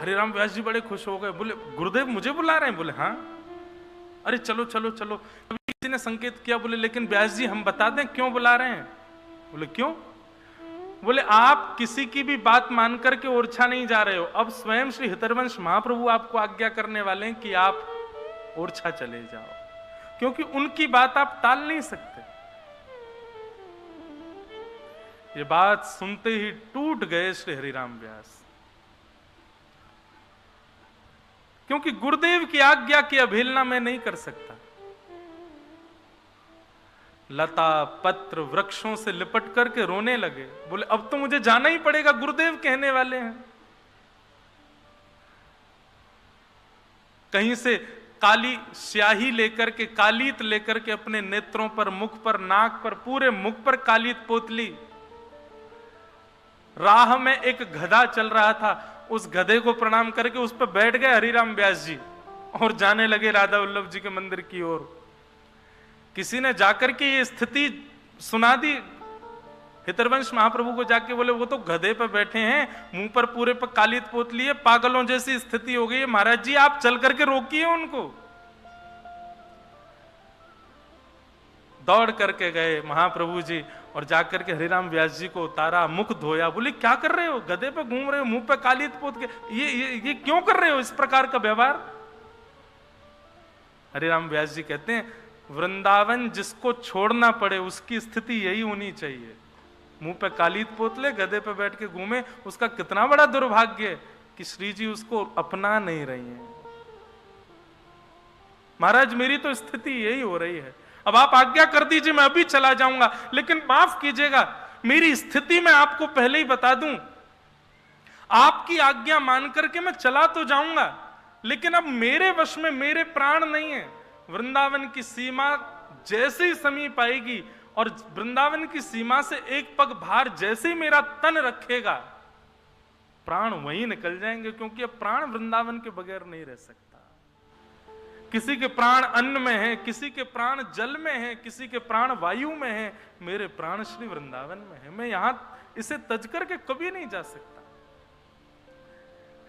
हरिराम व्यास जी बड़े खुश हो गए, बोले गुरुदेव मुझे बुला रहे हैं? बोले हाँ। अरे चलो चलो चलो। अभी किसी ने संकेत किया, बोले लेकिन व्यास जी हम बता दें क्यों बुला रहे हैं? बोले क्यों? बोले आप किसी की भी बात मान करके ओरछा नहीं जा रहे हो, अब स्वयं श्री हितरवंश महाप्रभु आपको आज्ञा करने वाले हैं कि आप ओरछा चले जाओ, क्योंकि उनकी बात आप टाल नहीं सकते। ये बात सुनते ही टूट गए श्री हरिराम व्यास, क्योंकि गुरुदेव की आज्ञा की अवहेलना मैं नहीं कर सकता। लता पत्र वृक्षों से लिपट करके रोने लगे, बोले अब तो मुझे जाना ही पड़ेगा, गुरुदेव कहने वाले हैं। कहीं से काली स्याही लेकर के, कालीत लेकर के अपने नेत्रों पर, मुख पर, नाक पर, पूरे मुख पर कालीत पोत ली। राह में एक गधा चल रहा था, उस गधे को प्रणाम करके उस पर बैठ गए हरिराम व्यास जी और जाने लगे राधा वल्लभ जी के मंदिर की ओर। किसी ने जाकर के ये स्थिति सुना दी हितरवंश महाप्रभु को, जाके बोले वो तो गधे पर बैठे हैं, मुंह पर पूरे पर कालीत पोत लिए, पागलों जैसी स्थिति हो गई है, महाराज जी आप चल करके रोकिए उनको। दौड़ करके गए महाप्रभु जी और जाकर के हरिराम व्यास जी को उतारा, मुख धोया, बोले क्या कर रहे हो, गधे पे घूम रहे हो, मुंह पे कालीत पोत के, ये क्यों कर रहे हो इस प्रकार का व्यवहार? हरिराम व्यास जी कहते हैं वृंदावन जिसको छोड़ना पड़े उसकी स्थिति यही होनी चाहिए, मुंह पे कालीत पोत ले, गधे पे बैठ के घूमे, उसका कितना बड़ा दुर्भाग्य है कि श्री जी उसको अपना नहीं रही हैं। महाराज मेरी तो स्थिति यही हो रही है, अब आप आज्ञा कर दीजिए मैं अभी चला जाऊंगा, लेकिन माफ कीजिएगा मेरी स्थिति मैं आपको पहले ही बता दूं, आपकी आज्ञा मान करके मैं चला तो जाऊंगा, लेकिन अब मेरे वश में मेरे प्राण नहीं है। वृंदावन की सीमा जैसे ही समीप आएगी और वृंदावन की सीमा से एक पग बाहर जैसे ही मेरा तन रखेगा, प्राण वहीं निकल जाएंगे, क्योंकि अब प्राण वृंदावन के बगैर नहीं रह सकता। किसी के प्राण अन्न में है, किसी के प्राण जल में है, किसी के प्राण वायु में है, मेरे प्राण श्री वृंदावन में है, मैं यहां इसे तज करके कभी नहीं जा सकता।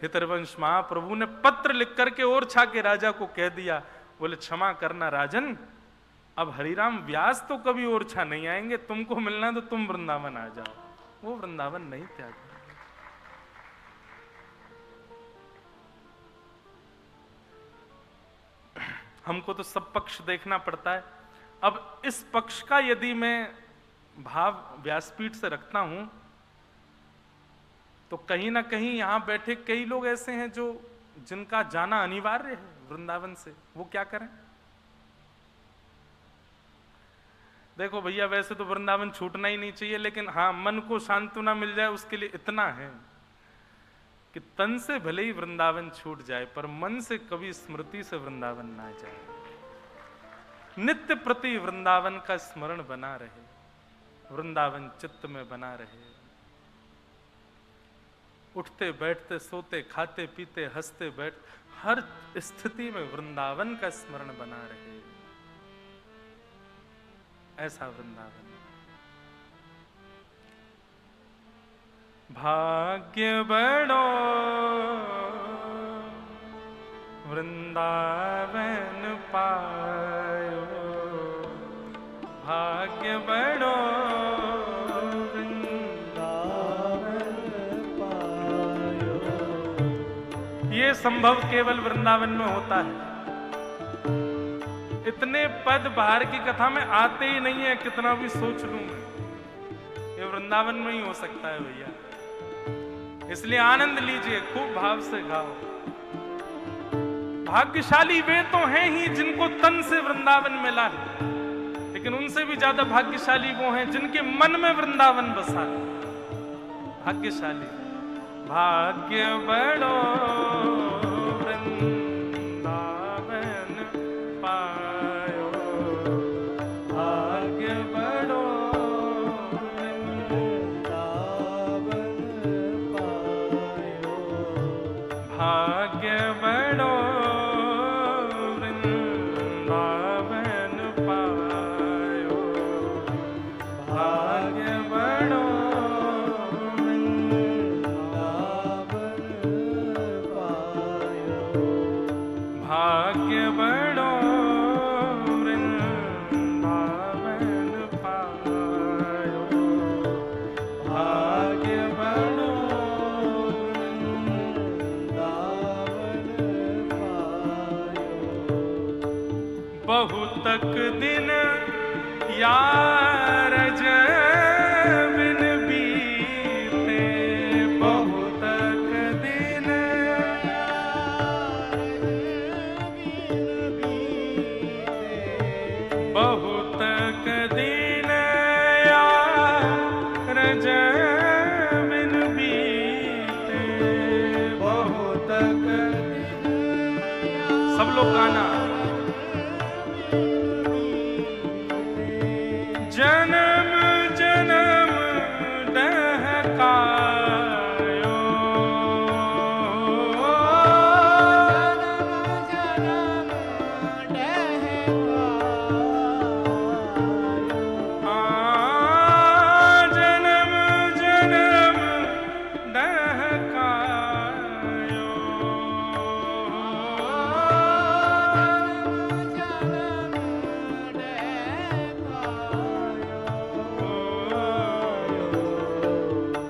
हितरवंश महाप्रभु ने पत्र लिख करके ओरछा के राजा को कह दिया, बोले क्षमा करना राजन, अब हरिराम व्यास तो कभी ओरछा नहीं आएंगे, तुमको मिलना तो तुम वृंदावन आ जाओ। वो वृंदावन नहीं त्याग। हमको तो सब पक्ष देखना पड़ता है। अब इस पक्ष का यदि मैं भाव व्यासपीठ से रखता हूं तो कहीं ना कहीं यहां बैठे कई लोग ऐसे हैं जो जिनका जाना अनिवार्य है वृंदावन से, वो क्या करें? देखो भैया वैसे तो वृंदावन छूटना ही नहीं चाहिए, लेकिन हाँ मन को सांत्वना मिल जाए उसके लिए इतना है कि तन से भले ही वृंदावन छूट जाए पर मन से कभी स्मृति से वृंदावन ना जाए, नित्य प्रति वृंदावन का स्मरण बना रहे, वृंदावन चित्त में बना रहे, उठते बैठते सोते खाते पीते हंसते बैठ हर स्थिति में वृंदावन का स्मरण बना रहे, ऐसा वृंदावन। भाग्य बड़ो वृंदावन पायो, भाग्य बड़ो ये संभव केवल वृंदावन में होता है। इतने पद बाहर की कथा में आते ही नहीं है, कितना भी सोच लूं मैं, ये वृंदावन में ही हो सकता है भैया। इसलिए आनंद लीजिए, खूब भाव से गाओ। भाग्यशाली वे तो हैं ही जिनको तन से वृंदावन मिला है, लेकिन उनसे भी ज्यादा भाग्यशाली वो हैं जिनके मन में वृंदावन बसा है। भाग्यशाली भाग्य बड़ो वृंदावन पायो, भाग्य बड़ो वृंदावन पायो, भाग्य बड़ो वृंदावन पायो, भाग्य बड़ो यार बिन बीते बहुत दिन, बहुत दिन यार बिन बीते बहुत दिन। सब लोग गाना। जन्म जन्म डहकायो, जन्म जन्म डहकायो,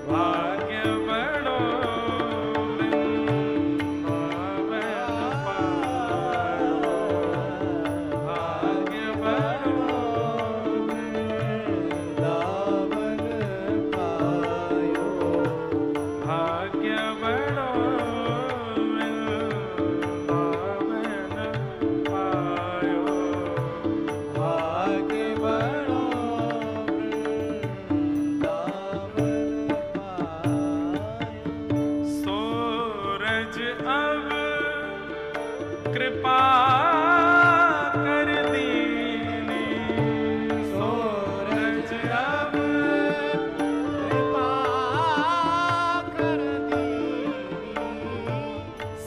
भाग्य बड़ो वृंदावन पायो, भाग्य बड़ो वृंदावन पायो, भाग्य बड़ो वृंदावन पायो, भाग्य बड़ो सूरज अब कृपा कर दीनी, सूरज अब कृपा कर दीनी,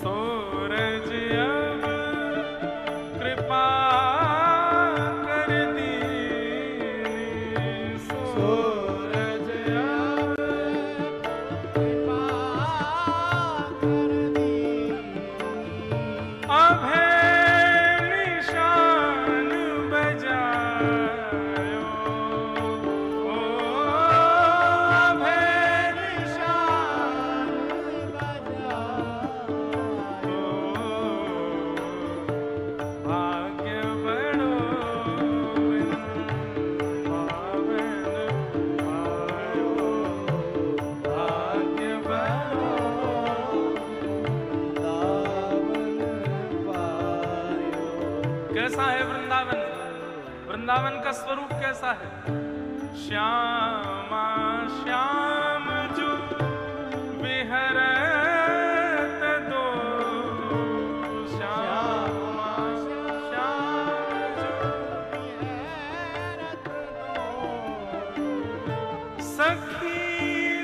सूरज अब कृपा कर दीनी, सूरज अब कृपा कर दीनी, अभय निशान बजायो, ओ अभय निशान बजायो, भाग्य बड़ो वृंदावन पायो, भाग्य बड़ो कैसा है वृंदावन? वृंदावन का स्वरूप कैसा है? श्यामा श्याम जो विहरत दो, श्यामा श्याम जो विहरत दो, सखी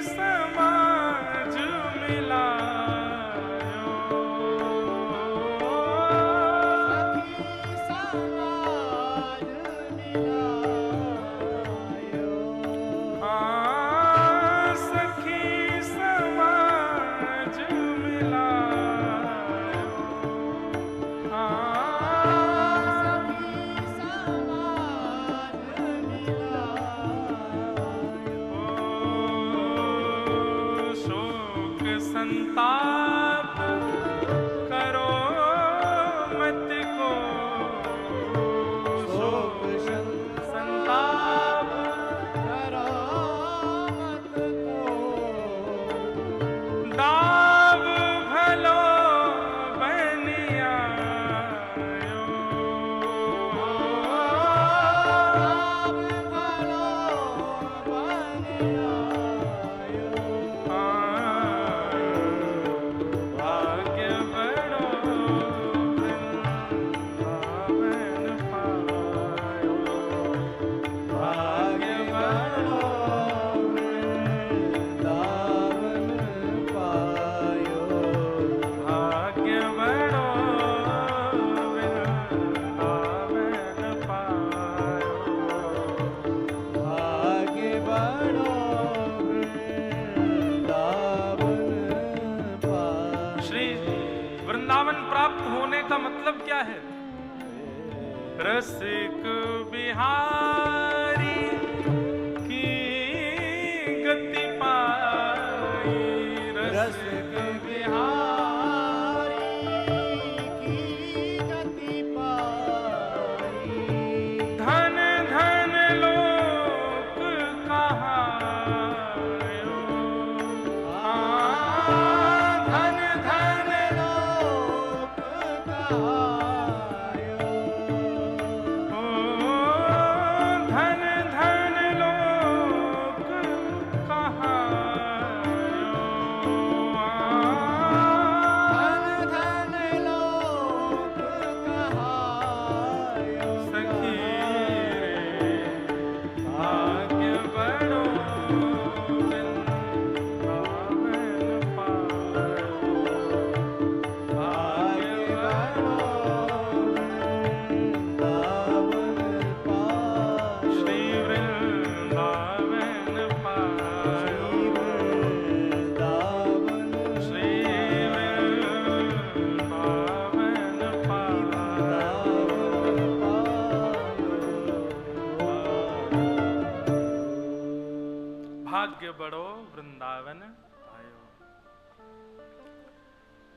समाज मिलायो, सखी समाज मिलायो, सखी समाज मिलायो, शोक संताप करो मत को, शोक संताप करो मत को, दाव भलो बनियायो, दाव भलो बनियायो, भाग्य बड़ो वृंदावन पायो, भाग्य बड़ो वृंदावन पायो, भाग्य बड़ो वृंदावन पायो, भाग्य बड़ो वृंदावन पायो। श्री वृंदावन प्राप्त होने का मतलब क्या है? रसिक बिहारी की गति पाई, रसिक बिहारी की गति पाई, धन धन लो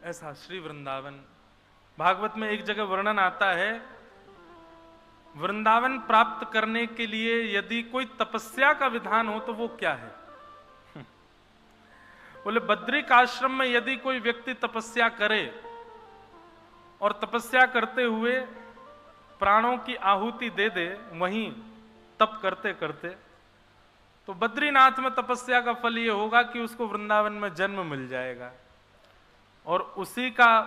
ऐसा श्री वृंदावन। भागवत में एक जगह वर्णन आता है, वृंदावन प्राप्त करने के लिए यदि कोई तपस्या का विधान हो तो वो क्या है? बोले बद्रिक आश्रम में यदि कोई व्यक्ति तपस्या करे और तपस्या करते हुए प्राणों की आहुति दे दे वहीं तप करते करते, तो बद्रीनाथ में तपस्या का फल ये होगा कि उसको वृंदावन में जन्म मिल जाएगा। और उसी का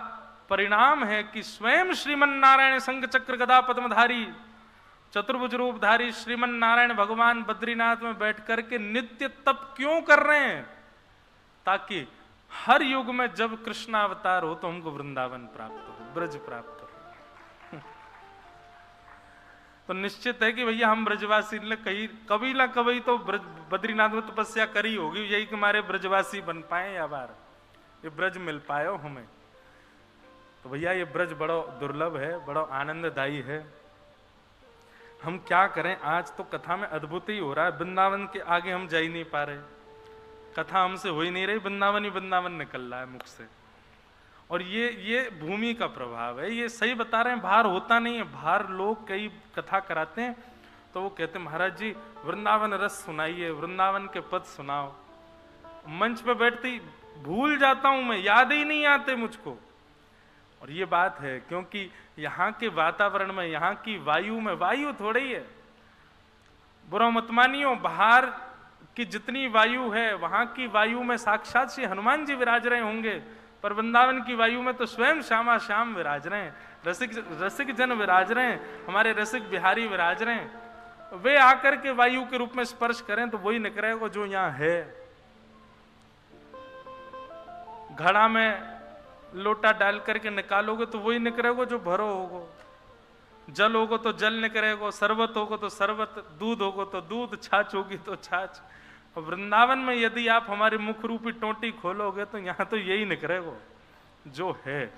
परिणाम है कि स्वयं श्रीमन नारायण शंख चक्र गदा पद्मधारी चतुर्भुज रूपधारी श्रीमन नारायण भगवान बद्रीनाथ में बैठ करके नित्य तप क्यों कर रहे हैं? ताकि हर युग में जब कृष्ण अवतार हो तो हमको वृंदावन प्राप्त हो, ब्रज प्राप्त हो। तो निश्चित है कि भैया हम ब्रजवासी ने कहीं कभी ना कभी तो बद्रीनाथ में तपस्या करी होगी, यही कि हमारे ब्रजवासी बन पाए या बार ये ब्रज मिल पाए हो हमें। तो भैया ये ब्रज बड़ा दुर्लभ है, बड़ा आनंददायी है। हम क्या करें, आज तो कथा में अद्भुत ही हो रहा है, वृंदावन के आगे हम जा ही नहीं पा रहे, कथा हमसे हो ही नहीं रही, वृंदावन ही वृंदावन निकल रहा है मुख से। और ये भूमि का प्रभाव है, ये सही बता रहे हैं, बाहर होता नहीं है। बाहर लोग कई कथा कराते हैं तो वो कहते हैं महाराज जी वृंदावन रस सुनाइए, वृंदावन के पद सुनाओ। मंच पे बैठती भूल जाता हूं मैं, याद ही नहीं आते मुझको। और ये बात है क्योंकि यहाँ के वातावरण में, यहाँ की वायु में, वायु थोड़ी है, बुरा मत मानियो, बाहर की जितनी वायु है वहां की वायु में साक्षात श्री हनुमान जी विराज रहे होंगे, पर वृंदावन की वायु में तो स्वयं श्यामा श्याम विराज रहे हैं, रसिक जन विराज रहे हैं, हमारे रसिक बिहारी विराज रहे हैं। वे आकर के वायु के रूप में स्पर्श करें तो वही निकलेगा जो यहां है। घड़ा में लोटा डाल करके निकालोगे तो वही निकलेगा जो भरो होगो, जल होगो तो जल निकलेगा, शरबत होगो तो शरबत, दूध होगो तो दूध, छाछ होगी तो छाछ। और वृंदावन में यदि आप हमारी मुख रूपी टोटी खोलोगे तो यहां तो यही निकलेगा जो है।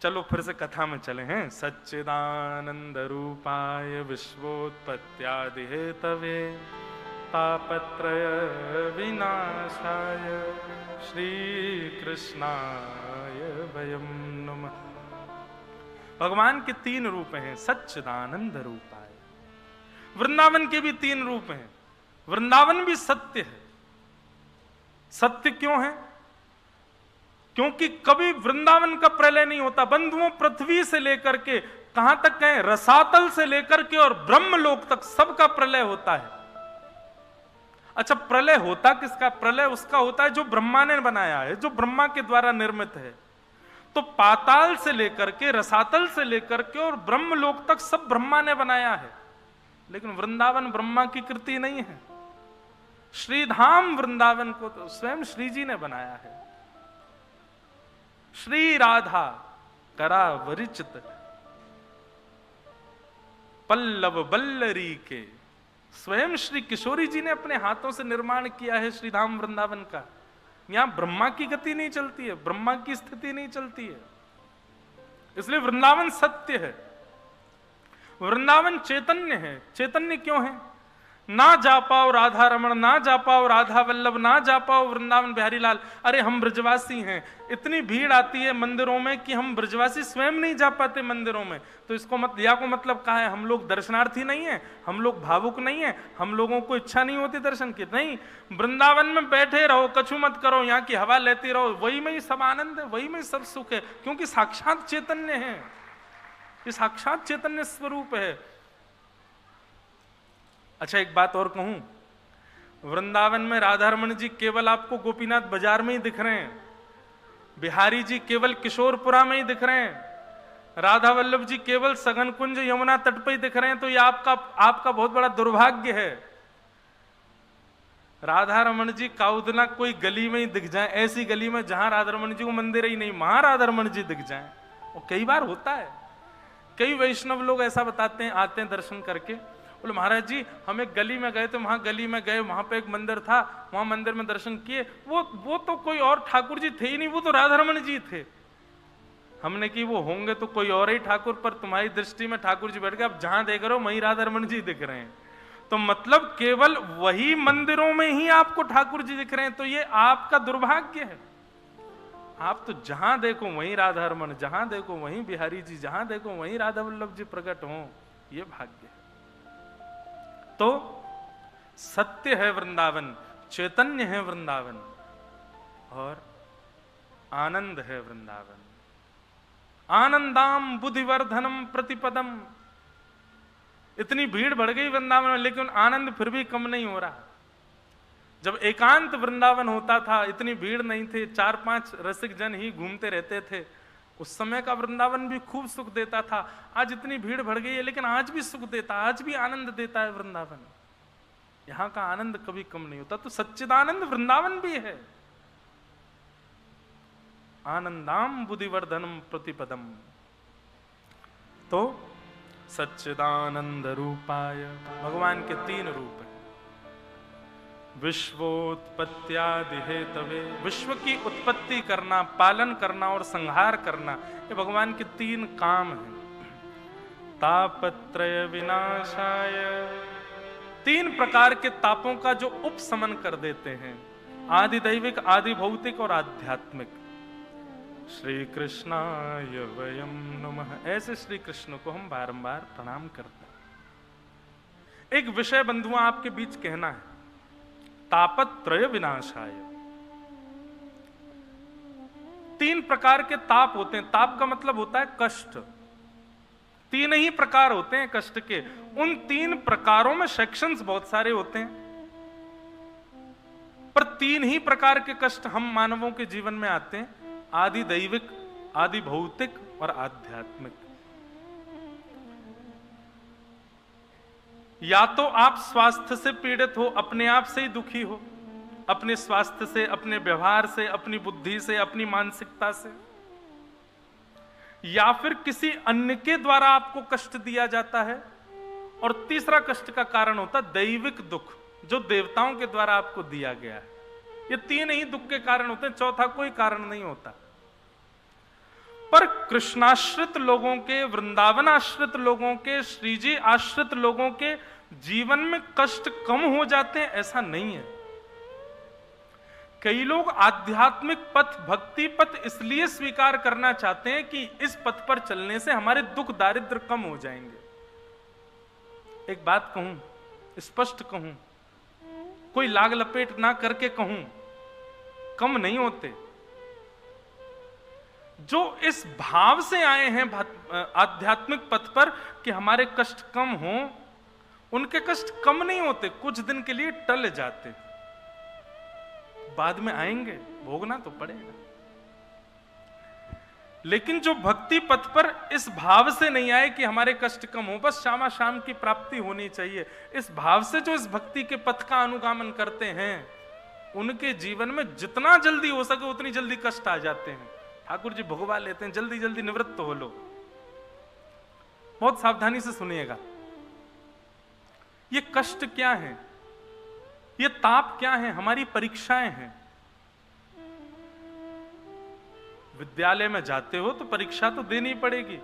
चलो फिर से कथा में चले हैं। सच्चिदानंद रूपाय विश्वोत्पत्त्यादि हेतवे तापत्रय विनाशाय श्री कृष्णाय वयं नमः। भगवान के 3 रूप हैं, सच्चिदानंद रूपाय। वृंदावन के भी 3 रूप हैं। वृंदावन भी सत्य है। सत्य क्यों है? क्योंकि कभी वृंदावन का प्रलय नहीं होता। बंधुओं, पृथ्वी से लेकर के कहां तक कहें, रसातल से लेकर के और ब्रह्मलोक तक सबका प्रलय होता है। अच्छा, प्रलय होता किसका? प्रलय उसका होता है जो ब्रह्मा ने बनाया है, जो ब्रह्मा के द्वारा निर्मित है। तो पाताल से लेकर के, रसातल से लेकर के और ब्रह्मलोक तक सब ब्रह्मा ने बनाया है। लेकिन वृंदावन ब्रह्मा की कृति नहीं है। श्रीधाम वृंदावन को तो स्वयं श्री जी ने बनाया है। श्री राधा करा वरिचित पल्लव बल्लरी के, स्वयं श्री किशोरी जी ने अपने हाथों से निर्माण किया है श्रीधाम वृंदावन का। यहां ब्रह्मा की गति नहीं चलती है, ब्रह्मा की स्थिति नहीं चलती है। इसलिए वृंदावन सत्य है, वृंदावन चैतन्य है। चैतन्य क्यों है? ना जा पाओ राधा रमण, ना जा पाओ राधा वल्लभ, ना जा पाओ वृंदावन बिहारी लाल। अरे हम ब्रजवासी हैं, इतनी भीड़ आती है मंदिरों में कि हम ब्रजवासी स्वयं नहीं जा पाते मंदिरों में। तो इसको या को मतलब कहा है, हम लोग दर्शनार्थी नहीं है, हम लोग भावुक नहीं है, हम लोगों को इच्छा नहीं होती दर्शन की। नहीं, वृंदावन में बैठे रहो, कछु मत करो, यहाँ की हवा लेती रहो, वही में ही सब आनंद है, वही में ही सब सुख है। क्योंकि साक्षात चैतन्य है, ये साक्षात चैतन्य स्वरूप है। अच्छा, एक बात और कहूं, वृंदावन में राधा रमण जी केवल आपको गोपीनाथ बाजार में ही दिख रहे हैं, बिहारी जी केवल किशोरपुरा में ही दिख रहे हैं, राधा वल्लभ जी केवल सघन कुंज यमुना तट पर ही दिख रहे हैं। तो ये आपका बहुत बड़ा दुर्भाग्य है। राधा रमण जी काउदना कोई गली में ही दिख जाए, ऐसी गली में जहां राधा रमण जी को मंदिर ही नहीं, वहां राधा रमण जी दिख जाए। और कई बार होता है, कई वैष्णव लोग ऐसा बताते हैं, आते हैं दर्शन करके, बोले महाराज जी हम एक गली में गए थे, वहां गली में गए, वहां पे एक मंदिर था, वहां मंदिर में दर्शन किए, वो तो कोई और ठाकुर जी थे ही नहीं, वो तो राधा रमण जी थे। हमने कि वो होंगे तो कोई और ही ठाकुर, पर तुम्हारी दृष्टि में ठाकुर जी बैठ गए, अब जहां देख रहे हो वहीं राधा रमण जी दिख रहे हैं। तो मतलब केवल वही मंदिरों में ही आपको ठाकुर जी दिख रहे हैं, तो ये आपका दुर्भाग्य है। आप तो जहां देखो वहीं राधा रमन, जहां देखो वहीं बिहारी जी, जहां देखो वहीं राधा वल्लभ जी प्रकट हो, ये भाग्य है। तो सत्य है वृंदावन, चैतन्य है वृंदावन, और आनंद है वृंदावन। आनंदाम बुद्धिवर्धनम प्रतिपदम। इतनी भीड़ बढ़ गई वृंदावन में, लेकिन आनंद फिर भी कम नहीं हो रहा। जब एकांत वृंदावन होता था, इतनी भीड़ नहीं थी, 4-5 रसिक जन ही घूमते रहते थे, उस समय का वृंदावन भी खूब सुख देता था। आज इतनी भीड़ बढ़ गई है, लेकिन आज भी सुख देता, आज भी आनंद देता है वृंदावन। यहां का आनंद कभी कम नहीं होता। तो सच्चिदानंद वृंदावन भी है। आनंदाम बुद्धिवर्धनम प्रतिपदम। तो सच्चिदानंद रूपाय, भगवान के 3 रूप हैं। विश्वोत्पत्त्यादि हेतवे, विश्व की उत्पत्ति करना, पालन करना और संहार करना, ये भगवान के 3 काम हैं। तापत्रय विनाशाय, 3 प्रकार के तापों का जो उपशमन कर देते हैं, आदि दैविक, आदि भौतिक और आध्यात्मिक। श्री कृष्णाय वयम नमः। ऐसे श्री कृष्ण को हम बारंबार प्रणाम करते हैं। एक विषय बंधुआ आपके बीच कहना है, तापत्रय विनाशाय। 3 प्रकार के ताप होते हैं। ताप का मतलब होता है कष्ट। 3 ही प्रकार होते हैं कष्ट के। उन 3 प्रकारों में सेक्शंस बहुत सारे होते हैं, पर 3 ही प्रकार के कष्ट हम मानवों के जीवन में आते हैं, आदि दैविक, आदि भौतिक और आध्यात्मिक। या तो आप स्वास्थ्य से पीड़ित हो, अपने आप से ही दुखी हो, अपने स्वास्थ्य से, अपने व्यवहार से, अपनी बुद्धि से, अपनी मानसिकता से, या फिर किसी अन्य के द्वारा आपको कष्ट दिया जाता है, और तीसरा कष्ट का कारण होता है दैविक दुख, जो देवताओं के द्वारा आपको दिया गया है। ये 3 ही दुख के कारण होते हैं, चौथा कोई कारण नहीं होता। पर कृष्णाश्रित लोगों के, वृंदावन आश्रित लोगों के, श्रीजी आश्रित लोगों के जीवन में कष्ट कम हो जाते हैं, ऐसा नहीं है। कई लोग आध्यात्मिक पथ, भक्ति पथ इसलिए स्वीकार करना चाहते हैं कि इस पथ पर चलने से हमारे दुख दारिद्र कम हो जाएंगे। एक बात कहूं, स्पष्ट कहूं, कोई लाग लपेट ना करके कहूं, कम नहीं होते। जो इस भाव से आए हैं आध्यात्मिक पथ पर कि हमारे कष्ट कम हो, उनके कष्ट कम नहीं होते, कुछ दिन के लिए टल जाते, बाद में आएंगे, भोगना तो पड़ेगा। लेकिन जो भक्ति पथ पर इस भाव से नहीं आए कि हमारे कष्ट कम हो, बस शामा शाम की प्राप्ति होनी चाहिए, इस भाव से जो इस भक्ति के पथ का अनुगामन करते हैं, उनके जीवन में जितना जल्दी हो सके उतनी जल्दी कष्ट आ जाते हैं। ठाकुर जी भगवा लेते हैं, जल्दी जल्दी निवृत्त हो लो। बहुत सावधानी से सुनिएगा। ये कष्ट क्या है, ये ताप क्या है? हमारी परीक्षाएं हैं। विद्यालय में जाते हो तो परीक्षा तो देनी पड़ेगी।